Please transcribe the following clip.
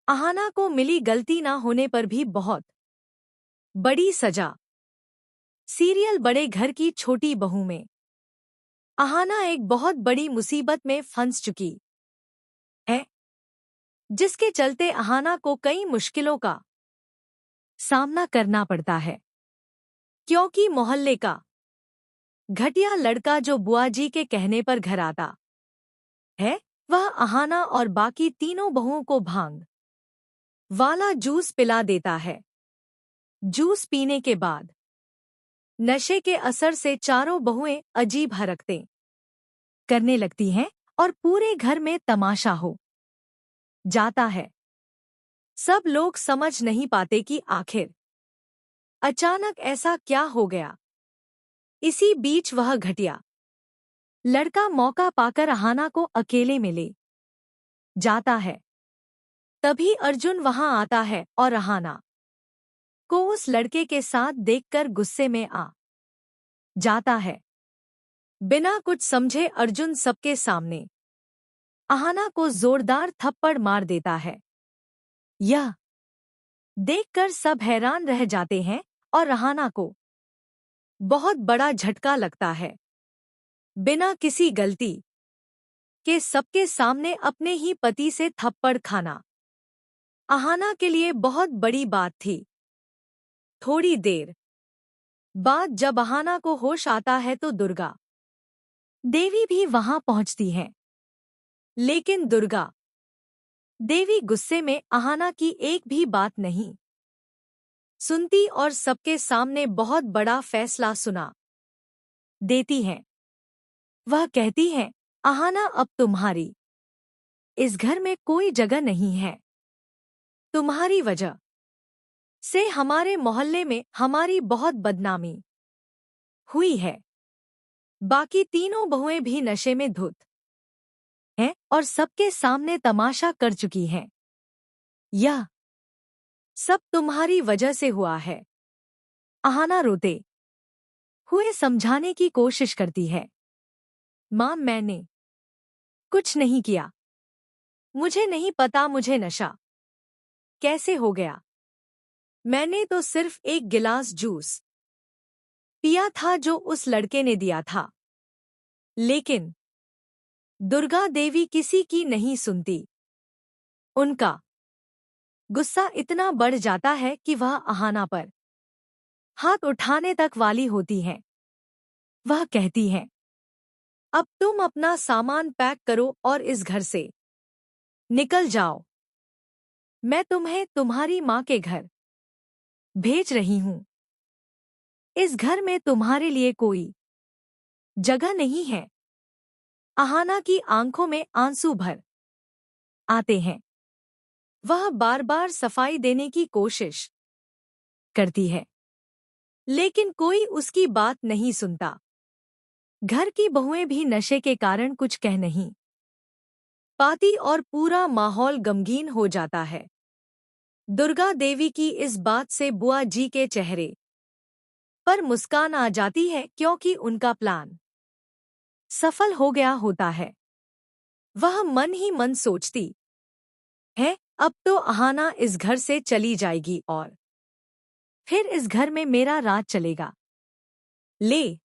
अहाना को मिली गलती ना होने पर भी बहुत बड़ी सजा। सीरियल बड़े घर की छोटी बहू में अहाना एक बहुत बड़ी मुसीबत में फंस चुकी है, जिसके चलते अहाना को कई मुश्किलों का सामना करना पड़ता है, क्योंकि मोहल्ले का घटिया लड़का जो बुआ जी के कहने पर घर आता है, वह अहाना और बाकी तीनों बहुओं को भांग वाला जूस पिला देता है। जूस पीने के बाद नशे के असर से चारों बहुएं अजीब हरकतें करने लगती हैं और पूरे घर में तमाशा हो जाता है। सब लोग समझ नहीं पाते कि आखिर अचानक ऐसा क्या हो गया। इसी बीच वह घटिया लड़का मौका पाकर अहाना को अकेले में ले जाता है। तभी अर्जुन वहां आता है और अहाना को उस लड़के के साथ देखकर गुस्से में आ जाता है। बिना कुछ समझे अर्जुन सबके सामने अहाना को जोरदार थप्पड़ मार देता है। यह देखकर सब हैरान रह जाते हैं और अहाना को बहुत बड़ा झटका लगता है। बिना किसी गलती के सबके सामने अपने ही पति से थप्पड़ खाना अहाना के लिए बहुत बड़ी बात थी। थोड़ी देर बाद जब अहाना को होश आता है तो दुर्गा देवी भी वहां पहुंचती हैं। लेकिन दुर्गा देवी गुस्से में अहाना की एक भी बात नहीं सुनती और सबके सामने बहुत बड़ा फैसला सुना देती हैं। वह कहती हैं, अहाना अब तुम्हारी इस घर में कोई जगह नहीं है। तुम्हारी वजह से हमारे मोहल्ले में हमारी बहुत बदनामी हुई है। बाकी तीनों बहुएं भी नशे में धुत हैं और सबके सामने तमाशा कर चुकी हैं। यह सब तुम्हारी वजह से हुआ है। अहाना रोते हुए समझाने की कोशिश करती है, मां मैंने कुछ नहीं किया। मुझे नहीं पता मुझे नशा कैसे हो गया। मैंने तो सिर्फ एक गिलास जूस पिया था जो उस लड़के ने दिया था। लेकिन दुर्गा देवी किसी की नहीं सुनती। उनका गुस्सा इतना बढ़ जाता है कि वह अहाना पर हाथ उठाने तक वाली होती हैं। वह कहती हैं, अब तुम अपना सामान पैक करो और इस घर से निकल जाओ। मैं तुम्हें तुम्हारी माँ के घर भेज रही हूं। इस घर में तुम्हारे लिए कोई जगह नहीं है। अहाना की आंखों में आंसू भर आते हैं। वह बार बार सफाई देने की कोशिश करती है, लेकिन कोई उसकी बात नहीं सुनता। घर की बहुएं भी नशे के कारण कुछ कह नहीं पाती और पूरा माहौल गमगीन हो जाता है। दुर्गा देवी की इस बात से बुआ जी के चेहरे पर मुस्कान आ जाती है, क्योंकि उनका प्लान सफल हो गया होता है। वह मन ही मन सोचती है, अब तो अहाना इस घर से चली जाएगी और फिर इस घर में मेरा राज चलेगा। ले